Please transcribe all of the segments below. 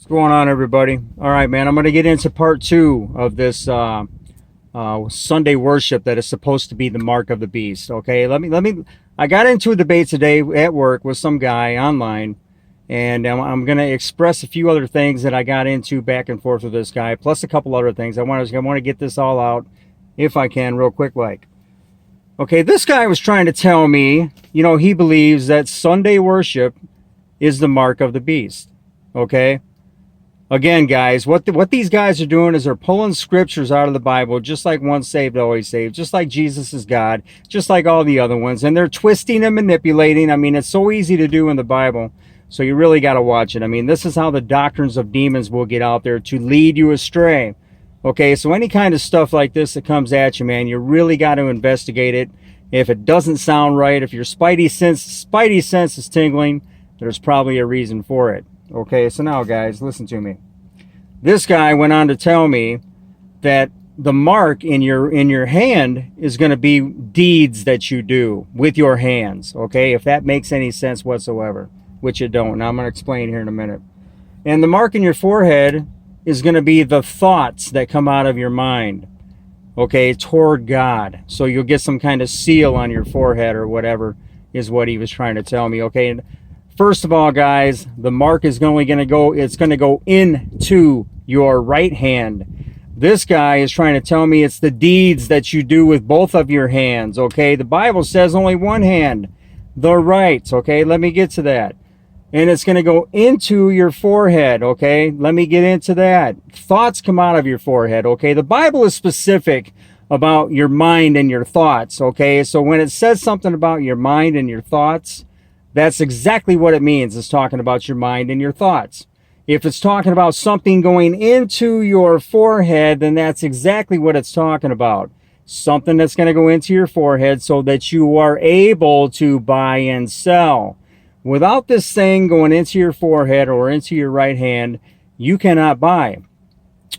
What's going on, everybody? All right, man, I'm going to get into part two of this Sunday worship that is supposed to be the mark of the beast. Okay, I got into a debate today at work with some guy online, and I'm going to express a few other things that I got into back and forth with this guy, plus a couple other things. I want to get this all out, if I can, real quick. Okay, this guy was trying to tell me, he believes that Sunday worship is the mark of the beast. Okay. Again, guys, what these guys are doing is they're pulling scriptures out of the Bible, just like once saved, always saved, just like Jesus is God, just like all the other ones, and they're twisting and manipulating. I mean, it's so easy to do in the Bible, so you really got to watch it. I mean, this is how the doctrines of demons will get out there to lead you astray. Okay, so any kind of stuff like this that comes at you, man, you really got to investigate it. If it doesn't sound right, if your spidey sense is tingling, there's probably a reason for it. Okay, so now, guys, listen to me. This guy went on to tell me that the mark in your hand is going to be deeds that you do with your hands. Okay, if that makes any sense whatsoever, which it don't. Now I'm going to explain here in a minute. And the mark in your forehead is going to be the thoughts that come out of your mind, okay, toward God. So you'll get some kind of seal on your forehead or whatever is what he was trying to tell me. Okay. And first of all, guys, the mark is going to go into your right hand. This guy is trying to tell me it's the deeds that you do with both of your hands, okay? The Bible says only one hand, the right, okay? Let me get to that. And it's going to go into your forehead, okay? Let me get into that. Thoughts come out of your forehead, okay? The Bible is specific about your mind and your thoughts, okay? So when it says something about your mind and your thoughts, that's exactly what it means. It's talking about your mind and your thoughts. If it's talking about something going into your forehead, then that's exactly what it's talking about. Something that's going to go into your forehead so that you are able to buy and sell. Without this thing going into your forehead or into your right hand, you cannot buy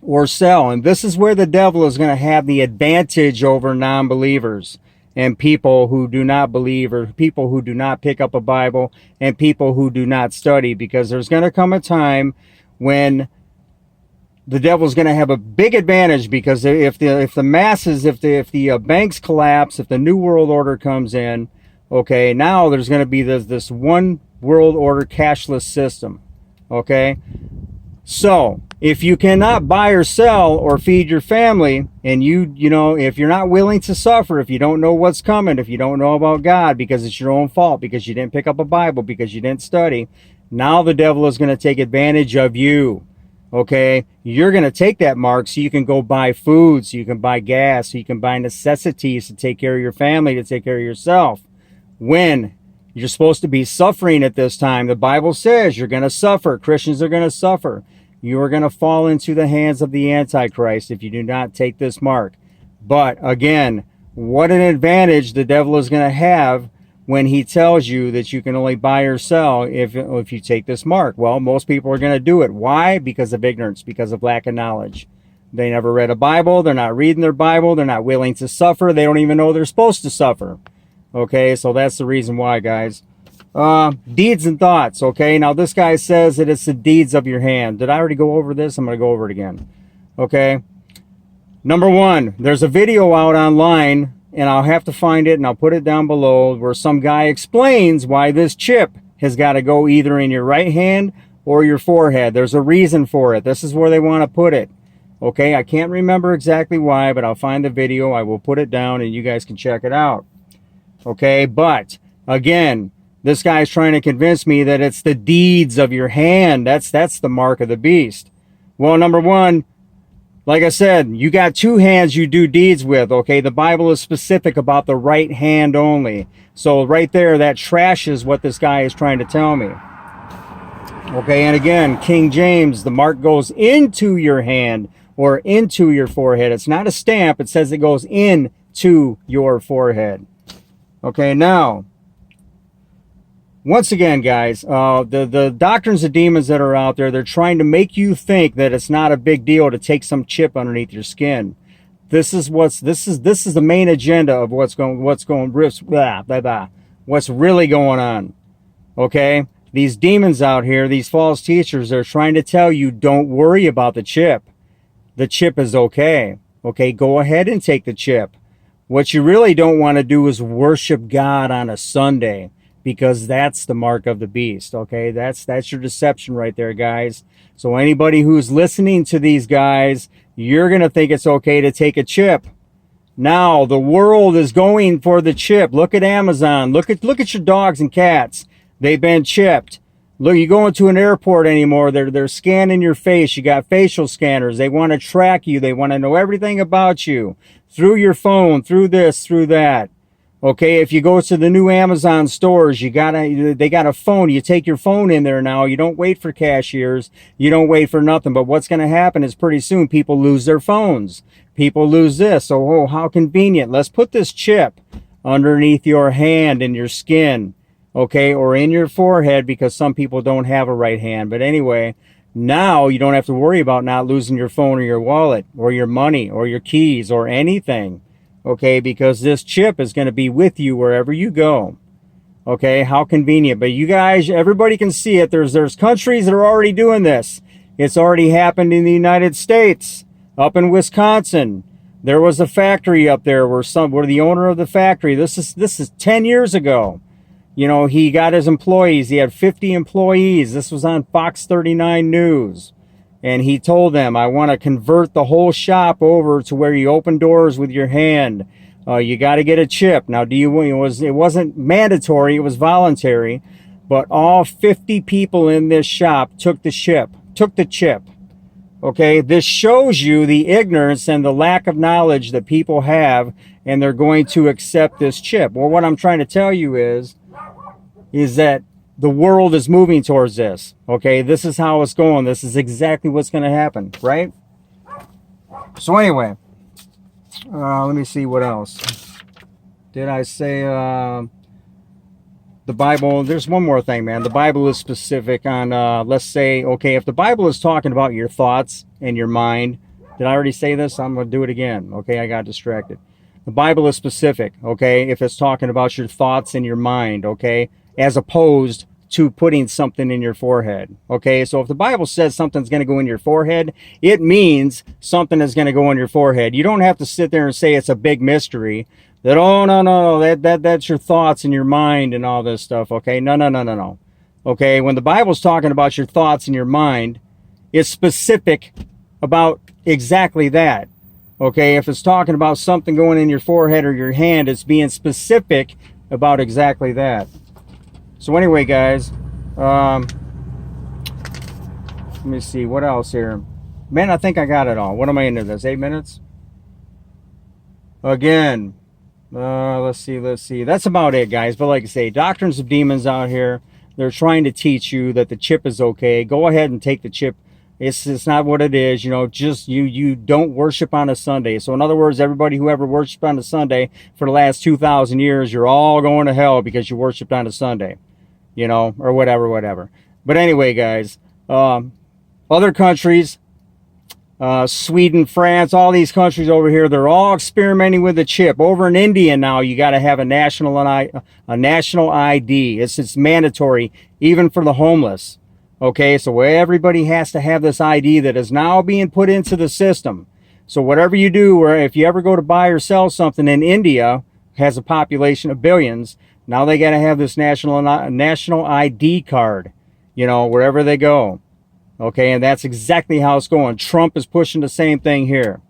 or sell. And this is where the devil is going to have the advantage over non-believers and people who do not believe, or people who do not pick up a Bible, and people who do not study, because there's going to come a time when the devil's going to have a big advantage, because if the masses, if the banks collapse, if the New World Order comes in, okay, now there's going to be this one world order cashless system, okay? So if you cannot buy or sell or feed your family, and if you're not willing to suffer, if you don't know what's coming, if you don't know about God because it's your own fault, because you didn't pick up a Bible, because you didn't study, now the devil is going to take advantage of you. Okay, you're going to take that mark so you can go buy food, so you can buy gas, so you can buy necessities to take care of your family, to take care of yourself. When you're supposed to be suffering at this time, the Bible says you're going to suffer. Christians are going to suffer. You are going to fall into the hands of the Antichrist if you do not take this mark. But again, what an advantage the devil is going to have when he tells you that you can only buy or sell if you take this mark. Well, most people are going to do it. Why? Because of ignorance, because of lack of knowledge. They never read a Bible. They're not reading their Bible. They're not willing to suffer. They don't even know they're supposed to suffer. Okay, so that's the reason why, guys. Deeds and thoughts. Okay, now this guy says that it's the deeds of your hand. Did I already go over this? I'm going to go over it again. Okay, number one, there's a video out online, and I'll have to find it and I'll put it down below, where some guy explains why this chip has got to go either in your right hand or your forehead. There's a reason for it. This is where they want to put it. Okay, I can't remember exactly why, but I'll find the video. I will put it down and you guys can check it out. Okay, but again, this guy's trying to convince me that it's the deeds of your hand. That's the mark of the beast. Well, number one, like I said, you got two hands you do deeds with, okay? The Bible is specific about the right hand only. So right there, that trashes what this guy is trying to tell me. Okay, and again, King James, the mark goes into your hand or into your forehead. It's not a stamp. It says it goes into your forehead. Okay, now, once again, guys, the doctrines of demons that are out there, they're trying to make you think that it's not a big deal to take some chip underneath your skin. This is the main agenda of what's really going on. Okay? These demons out here, these false teachers, they're trying to tell you, don't worry about the chip. The chip is okay. Okay, go ahead and take the chip. What you really don't want to do is worship God on a Sunday, because that's the mark of the beast. Okay, that's your deception right there, guys. So anybody who's listening to these guys, you're going to think it's okay to take a chip. Now the world is going for the chip. Look at Amazon. Look at your dogs and cats. They've been chipped. Look, you go into an airport anymore, they're scanning your face. You got facial scanners. They want to track you. They want to know everything about you through your phone, through this, through that. Okay, if you go to the new Amazon stores, they got a phone. You take your phone in there now. You don't wait for cashiers. You don't wait for nothing. But what's going to happen is pretty soon people lose their phones. People lose this. So, oh, how convenient. Let's put this chip underneath your hand and your skin, okay, or in your forehead, because some people don't have a right hand. But anyway, now you don't have to worry about not losing your phone or your wallet or your money or your keys or anything, okay, because this chip is going to be with you wherever you go. Okay, how convenient. But you guys, everybody can see it. There's countries that are already doing this. It's already happened in the United States. Up in Wisconsin, there was a factory up there where the owner of the factory, this is 10 years ago. You know, he got his employees. He had 50 employees. This was on Fox 39 News. And he told them, I want to convert the whole shop over to where you open doors with your hand. You got to get a chip. Now, it wasn't mandatory. It was voluntary. But all 50 people in this shop took the chip. Okay, this shows you the ignorance and the lack of knowledge that people have, and they're going to accept this chip. Well, what I'm trying to tell you is that the world is moving towards this. Okay, this is how it's going. This is exactly what's going to happen, right? So anyway, let me see what else. Did I say the Bible? There's one more thing, man. The Bible is specific on, let's say, okay, if the Bible is talking about your thoughts and your mind, did I already say this? I'm going to do it again. Okay, I got distracted. The Bible is specific, okay, if it's talking about your thoughts and your mind, okay, as opposed to putting something in your forehead. Okay, so if the Bible says something's going to go in your forehead, it means something is going to go in your forehead. You don't have to sit there and say it's a big mystery that, oh, no, that's your thoughts and your mind and all this stuff. Okay, no. Okay, when the Bible's talking about your thoughts and your mind, it's specific about exactly that. Okay, if it's talking about something going in your forehead or your hand, it's being specific about exactly that. So anyway, guys, let me see, what else here? Man, I think I got it all. What am I into this, 8 minutes? Again, let's see. That's about it, guys. But like I say, doctrines of demons out here, they're trying to teach you that the chip is okay. Go ahead and take the chip. It's not what it is, you know, just you don't worship on a Sunday. So in other words, everybody who ever worshiped on a Sunday for the last 2,000 years, you're all going to hell because you worshiped on a Sunday, you know, or whatever. But anyway, guys, other countries, Sweden, France, all these countries over here, they're all experimenting with the chip. Over in India now, you got to have a national ID. It's mandatory, even for the homeless. Okay, so everybody has to have this ID that is now being put into the system. So whatever you do, or if you ever go to buy or sell something in India, has a population of billions, now they got to have this national ID card, you know, wherever they go. Okay, and that's exactly how it's going. Trump is pushing the same thing here.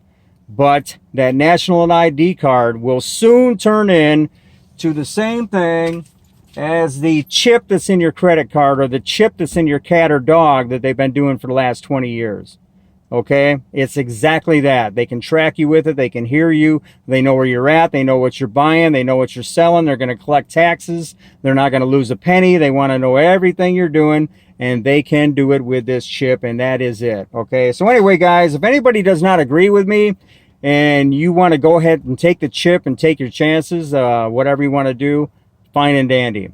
But that national ID card will soon turn in to the same thing as the chip that's in your credit card or the chip that's in your cat or dog that they've been doing for the last 20 years. Okay, it's exactly that. They can track you with it. They can hear you. They know where you're at. They know what you're buying. They know what you're selling. They're going to collect taxes. They're not going to lose a penny. They want to know everything you're doing, and they can do it with this chip, and that is it. Okay, so anyway, guys, if anybody does not agree with me and you want to go ahead and take the chip and take your chances, whatever you want to do, fine and dandy.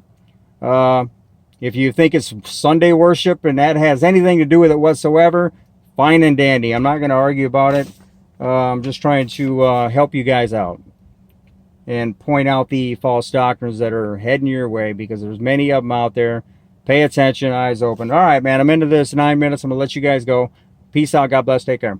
If you think it's Sunday worship and that has anything to do with it whatsoever, fine and dandy. I'm not going to argue about it. I'm just trying to help you guys out and point out the false doctrines that are heading your way, because there's many of them out there Pay attention, eyes open. All right, man. I'm into this 9 minutes. I'm gonna let you guys go. Peace out. God bless. Take care.